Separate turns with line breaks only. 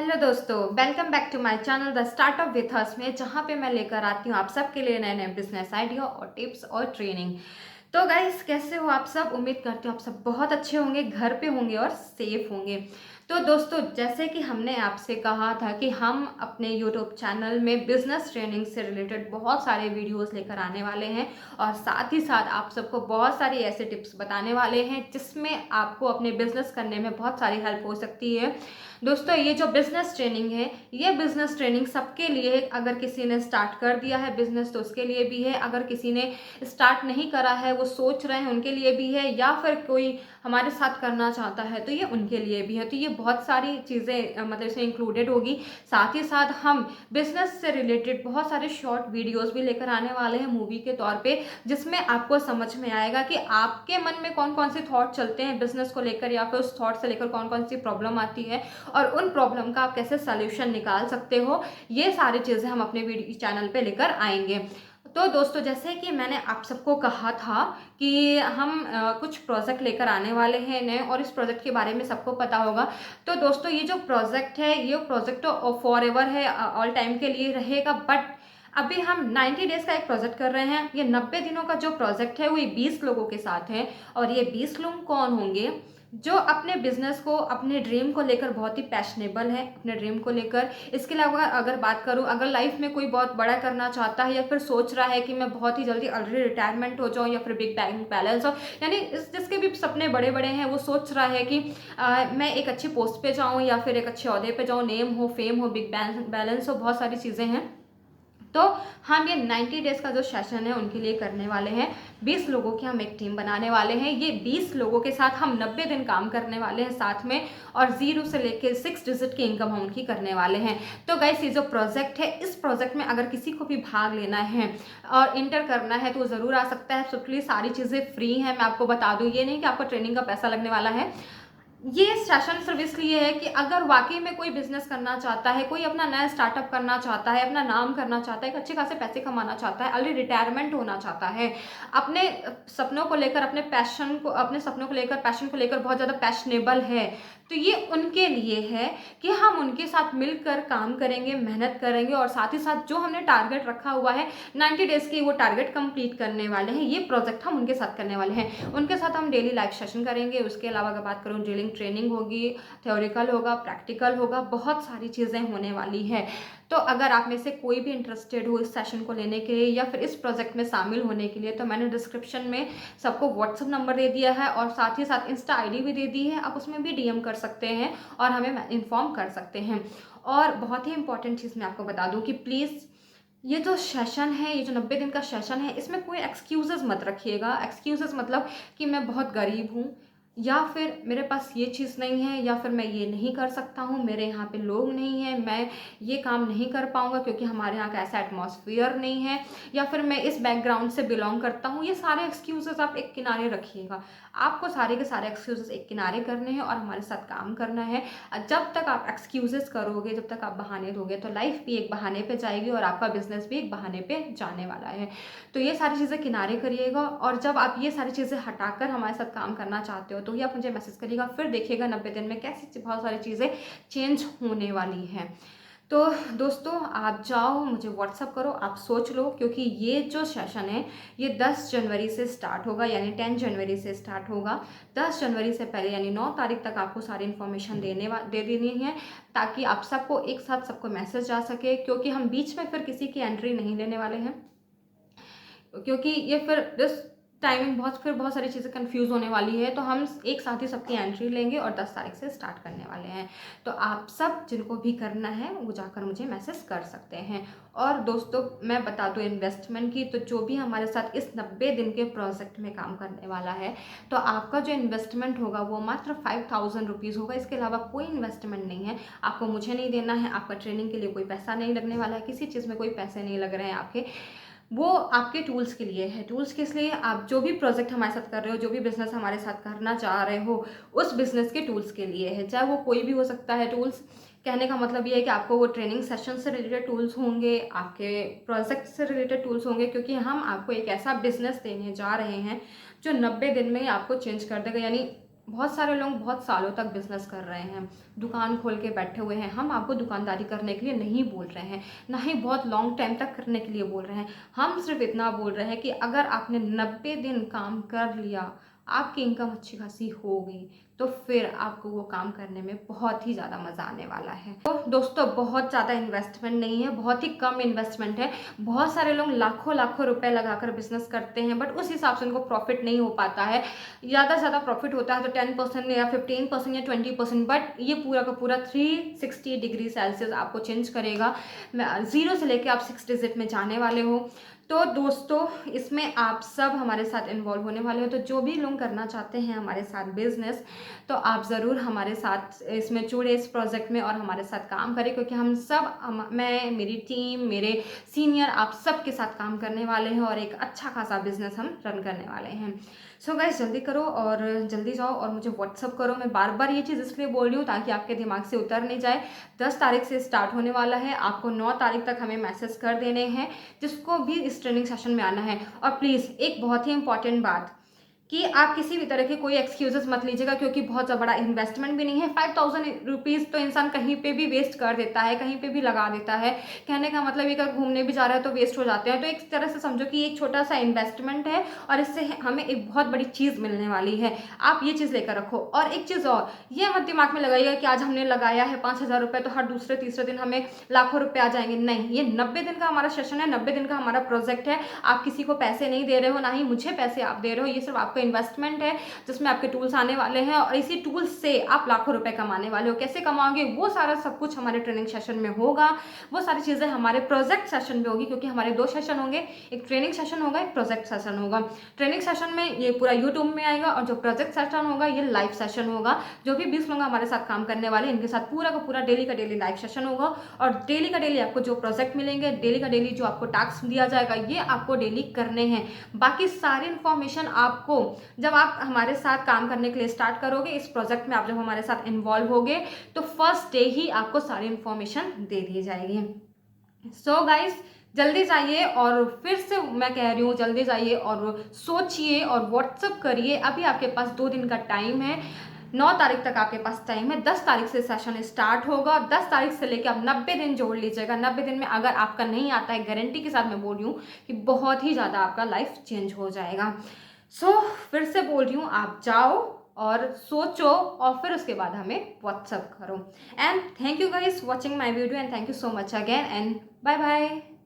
Hello दोस्तों, welcome back to my channel the startup with us में, जहाँ पे मैं लेकर आती हूँ आप सबके लिए नए नए बिजनेस आइडिया और टिप्स और ट्रेनिंग। तो गाइस, कैसे हो आप सब? उम्मीद करती हूँ आप सब बहुत अच्छे होंगे, घर पे होंगे और सेफ होंगे। तो दोस्तों, जैसे कि हमने आपसे कहा था कि हम अपने यूट्यूब चैनल में बिजनेस ट्रेनिंग से रिलेटेड बहुत सारे वीडियोस लेकर आने वाले हैं और साथ ही साथ आप सबको बहुत सारी ऐसे टिप्स बताने वाले हैं जिसमें आपको अपने बिजनेस करने में बहुत सारी हेल्प हो सकती है। दोस्तों, ये जो बिजनेस ट्रेनिंग है, ये बिजनेस ट्रेनिंग सबके लिए है। अगर किसी ने स्टार्ट कर दिया है बिजनेस तो उसके लिए भी है, अगर किसी ने स्टार्ट नहीं करा है, वो सोच रहे हैं, उनके लिए भी है, या फिर कोई हमारे साथ करना चाहता है तो ये उनके लिए भी है। तो ये बहुत सारी चीज़ें मतलब इसमें इंक्लूडेड होगी। साथ ही साथ हम बिजनेस से रिलेटेड बहुत सारे शॉर्ट वीडियोस भी लेकर आने वाले हैं मूवी के तौर पे, जिसमें आपको समझ में आएगा कि आपके मन में कौन कौन से थॉट चलते हैं बिजनेस को लेकर, या फिर उस थॉट से लेकर कौन कौन सी प्रॉब्लम आती है और उन प्रॉब्लम का आप कैसे सोल्यूशन निकाल सकते हो। ये सारी चीज़ें हम अपने वीडियो चैनल पे लेकर आएंगे। तो दोस्तों, जैसे कि मैंने आप सबको कहा था कि हम कुछ प्रोजेक्ट लेकर आने वाले हैं नए, और इस प्रोजेक्ट के बारे में सबको पता होगा। तो दोस्तों, ये जो प्रोजेक्ट है, ये प्रोजेक्ट तो फॉर एवर है, ऑल टाइम के लिए रहेगा। बट अभी हम 90 डेज का एक प्रोजेक्ट कर रहे हैं। ये 90 दिनों का जो प्रोजेक्ट है वो ये 20 लोगों के साथ है। और ये 20 लोग कौन होंगे? जो अपने बिजनेस को, अपने ड्रीम को लेकर बहुत ही पैशनेबल है, अपने ड्रीम को लेकर। इसके अलावा अगर बात करूं, अगर लाइफ में कोई बहुत बड़ा करना चाहता है या फिर सोच रहा है कि मैं बहुत ही जल्दी ऑलरेडी रिटायरमेंट हो जाऊं या फिर बिग बैंक बैलेंस हो, यानी जिसके भी सपने बड़े बड़े हैं, वो सोच रहा है कि मैं एक अच्छी पोस्ट पे जाऊं या फिर एक अच्छे ओहदे पे जाऊं, नेम हो, फेम हो, बिग बैलेंस हो, बहुत सारी चीज़ें हैं। तो हम ये 90 डेज का जो सेशन है उनके लिए करने वाले हैं। 20 लोगों की हम एक टीम बनाने वाले हैं। ये 20 लोगों के साथ हम 90 दिन काम करने वाले हैं साथ में, और 0 से लेकर 6 डिजिट की इनकम हम उनकी करने वाले हैं। तो गाइस, ये जो प्रोजेक्ट है, इस प्रोजेक्ट में अगर किसी को भी भाग लेना है और इंटर करना है तो ज़रूर आ सकता है। सबके लिए सारी चीज़ें फ्री हैं, मैं आपको बता दूँ। ये नहीं कि आपको ट्रेनिंग का पैसा लगने वाला है। ये सेशन सिर्फ इसलिए है कि अगर वाकई में कोई बिजनेस करना चाहता है, कोई अपना नया स्टार्टअप करना चाहता है, अपना नाम करना चाहता है, एक अच्छे खासे पैसे कमाना चाहता है, ऑलरेडी रिटायरमेंट होना चाहता है, अपने सपनों को लेकर, अपने सपनों को लेकर, पैशन को लेकर बहुत ज़्यादा पैशनेबल है, तो ये उनके लिए है कि हम उनके साथ मिलकर काम करेंगे, मेहनत करेंगे, और साथ ही साथ जो हमने टारगेट रखा हुआ है 90 डेज की, वो टारगेट कंप्लीट करने वाले हैं। ये प्रोजेक्ट हम उनके साथ करने वाले हैं। उनके साथ हम डेली लाइव सेशन करेंगे। उसके अलावा अगर बात करूँ, ड्रिलिंग ट्रेनिंग होगी, थ्योरिकल होगा, प्रैक्टिकल होगा, बहुत सारी चीज़ें होने वाली है। तो अगर आप में से कोई भी इंटरेस्टेड हो इस सेशन को लेने के लिए या फिर इस प्रोजेक्ट में शामिल होने के लिए, तो मैंने डिस्क्रिप्शन में सबको व्हाट्सअप नंबर दे दिया है और साथ ही साथ इंस्टा आईडी भी दे दी है। आप उसमें भी डीएम कर सकते हैं और हमें इन्फॉर्म कर सकते हैं। और बहुत ही इंपॉर्टेंट चीज़ मैं आपको बता दूं कि प्लीज़, ये जो सेशन है, ये जो 90 दिन का सेशन है, इसमें कोई एक्सक्यूजेस मत रखिएगा। एक्सक्यूजेस मतलब कि मैं बहुत गरीब हूँ, या फिर मेरे पास ये चीज़ नहीं है, या फिर मैं ये नहीं कर सकता हूँ, मेरे यहाँ पे लोग नहीं हैं, मैं ये काम नहीं कर पाऊँगा क्योंकि हमारे यहाँ का ऐसा एटमॉस्फेयर नहीं है, या फिर मैं इस बैकग्राउंड से बिलोंग करता हूँ। ये सारे एक्सक्यूजेस आप एक किनारे रखिएगा। आपको सारे के सारे एक्सक्यूजेस एक किनारे करने हैं और हमारे साथ काम करना है। जब तक आप एक्सक्यूजेस करोगे, जब तक आप बहाने दोगे, तो लाइफ भी एक बहाने पे जाएगी और आपका बिजनेस भी एक बहाने पे जाने वाला है। तो ये सारी चीज़ें किनारे करिएगा, और जब आप ये सारी चीज़ें हटाकर हमारे साथ काम करना चाहते हो तो ही आप मुझे मैसेज करिएगा। फिर देखिएगा 90 दिन में कैसी बहुत सारी चीज़ें चेंज होने वाली हैं। तो दोस्तों, आप जाओ, मुझे व्हाट्सअप करो, आप सोच लो, क्योंकि ये जो सेशन है ये 10 जनवरी से स्टार्ट होगा, यानी 10 जनवरी से स्टार्ट होगा। 10 जनवरी से पहले यानी 9 तारीख तक आपको सारी इन्फॉर्मेशन दे देनी है, ताकि आप सबको एक साथ सबको मैसेज जा सके। क्योंकि हम बीच में फिर किसी की एंट्री नहीं लेने वाले हैं, क्योंकि ये फिर इस टाइमिंग बहुत सारी चीज़ें कंफ्यूज होने वाली है। तो हम एक साथ ही सबकी एंट्री लेंगे और 10 तारीख से स्टार्ट करने वाले हैं। तो आप सब जिनको भी करना है वो जाकर मुझे मैसेज कर सकते हैं। और दोस्तों, मैं बता दूं इन्वेस्टमेंट की, तो जो भी हमारे साथ इस 90 दिन के प्रोजेक्ट में काम करने वाला है, तो आपका जो इन्वेस्टमेंट होगा वो मात्र 5000 रुपीज़ होगा। इसके अलावा कोई इन्वेस्टमेंट नहीं है, आपको मुझे नहीं देना है, आपका ट्रेनिंग के लिए कोई पैसा नहीं लगने वाला है, किसी चीज़ में कोई पैसे नहीं लग रहे हैं आपके। वो आपके टूल्स के लिए है। टूल्स किस लिए? आप जो भी प्रोजेक्ट हमारे साथ कर रहे हो, जो भी बिजनेस हमारे साथ करना चाह रहे हो, उस बिजनेस के टूल्स के लिए है। चाहे वो कोई भी हो सकता है टूल्स। कहने का मतलब ये है कि आपको वो ट्रेनिंग सेशन से रिलेटेड टूल्स होंगे, आपके प्रोजेक्ट से रिलेटेड टूल्स होंगे, क्योंकि हम आपको एक ऐसा बिजनेस देने जा रहे हैं जो 90 दिन में ही आपको चेंज कर देगा। यानी बहुत सारे लोग बहुत सालों तक बिजनेस कर रहे हैं, दुकान खोल के बैठे हुए हैं। हम आपको दुकानदारी करने के लिए नहीं बोल रहे हैं, ना ही बहुत लॉन्ग टाइम तक करने के लिए बोल रहे हैं। हम सिर्फ इतना बोल रहे हैं कि अगर आपने 90 दिन काम कर लिया, आपकी इनकम अच्छी खासी होगी, तो फिर आपको वो काम करने में बहुत ही ज़्यादा मज़ा आने वाला है। तो दोस्तों, बहुत ज़्यादा इन्वेस्टमेंट नहीं है, बहुत ही कम इन्वेस्टमेंट है। बहुत सारे लोग लाखों लाखों रुपए लगाकर बिजनेस करते हैं, बट उस हिसाब से उनको प्रॉफिट नहीं हो पाता है। ज़्यादा से ज़्यादा प्रॉफिट होता है तो 10% या 15% या 20%, बट ये पूरा का पूरा 360 डिग्री सेल्सियस आपको चेंज करेगा। ज़ीरो से लेके आप 6 डिजिट में जाने वाले हो। तो दोस्तों, इसमें आप सब हमारे साथ इन्वॉल्व होने वाले हो। तो जो भी लोग करना चाहते हैं हमारे साथ बिजनेस, तो आप ज़रूर हमारे साथ इसमें जुड़े, इस प्रोजेक्ट में, और हमारे साथ काम करें, क्योंकि हम सब, मैं, मेरी टीम, मेरे सीनियर, आप सब के साथ काम करने वाले हैं और एक अच्छा खासा बिजनेस हम रन करने वाले हैं। सो गाइस, जल्दी करो और जल्दी जाओ और मुझे व्हाट्सअप करो। मैं बार बार ये चीज़ इसलिए बोल रही हूँ ताकि आपके दिमाग से उतर नहीं जाए। 10 तारीख से स्टार्ट होने वाला है, आपको 9 तारीख तक हमें मैसेज कर देने हैं जिसको भी इस ट्रेनिंग सेशन में आना है। और प्लीज़ एक बहुत ही इंपॉर्टेंट बात, कि आप किसी भी तरह के कोई एक्सक्यूजेस मत लीजिएगा, क्योंकि बहुत बड़ा इन्वेस्टमेंट भी नहीं है। 5000 रुपीज़ तो इंसान कहीं पे भी वेस्ट कर देता है, कहीं पे भी लगा देता है। कहने का मतलब, एक अगर घूमने भी जा रहा है तो वेस्ट हो जाते हैं। तो एक तरह से समझो कि एक छोटा सा इन्वेस्टमेंट है और इससे हमें एक बहुत बड़ी चीज़ मिलने वाली है। आप ये चीज़ लेकर रखो। और एक चीज़ और, ये मत दिमाग में लगाइएगा कि आज हमने लगाया है 5000 रुपये तो हर दूसरे तीसरे दिन हमें लाखों रुपये आ जाएंगे। नहीं, ये 90 दिन का हमारा सेशन है, 90 दिन का हमारा प्रोजेक्ट है। आप किसी को पैसे नहीं दे रहे हो, ना ही मुझे पैसे आप दे रहे हो। ये सिर्फ आपका इन्वेस्टमेंट है जिसमें आपके टूल्स आने वाले हैं और इसी टूल्स से आप लाखों रुपए कमाने वाले हो। कैसे कमाओगे, वो सारा सब कुछ हमारे ट्रेनिंग सेशन में होगा। वो सारी चीज़ें हमारे प्रोजेक्ट सेशन में होगी, क्योंकि हमारे 2 सेशन होंगे, एक ट्रेनिंग सेशन होगा, एक प्रोजेक्ट सेशन होगा। ट्रेनिंग सेशन में ये पूरा यूट्यूब में आएगा और जो प्रोजेक्ट सेशन होगा ये लाइव सेशन होगा। जो भी 20 लोग हमारे साथ काम करने वाले, इनके साथ पूरा का पूरा डेली का डेली लाइव सेशन होगा। और डेली का डेली आपको जो प्रोजेक्ट मिलेंगे, डेली का डेली जो आपको टास्क दिया जाएगा, ये आपको डेली करने हैं। बाकी सारी इन्फॉर्मेशन आपको, जब आप हमारे साथ काम करने के लिए स्टार्ट करोगे, इस प्रोजेक्ट में आप जब हमारे साथ इन्वॉल्व होगे, तो फर्स्ट डे ही आपको सारी इन्फॉर्मेशन दे दी जाएगी। सो गाइस, जल्दी जाइए, और फिर से मैं कह रही हूँ, जल्दी जाइए और सोचिए और व्हाट्सअप करिए। अभी आपके पास 2 दिन का टाइम है, 9 तारीख तक आपके पास टाइम है। 10 तारीख से सेशन स्टार्ट होगा। 10 तारीख से लेकर आप 90 दिन जोड़ लीजिएगा। 90 दिन में अगर आपका नहीं आता है, गारंटी के साथ मैं बोल रही हूँ कि बहुत ही ज़्यादा आपका लाइफ चेंज हो जाएगा। सो फिर से बोल रही हूँ, आप जाओ और सोचो और फिर उसके बाद हमें व्हाट्सअप करो। And thank you guys watching my video, and thank you so much again, and bye bye.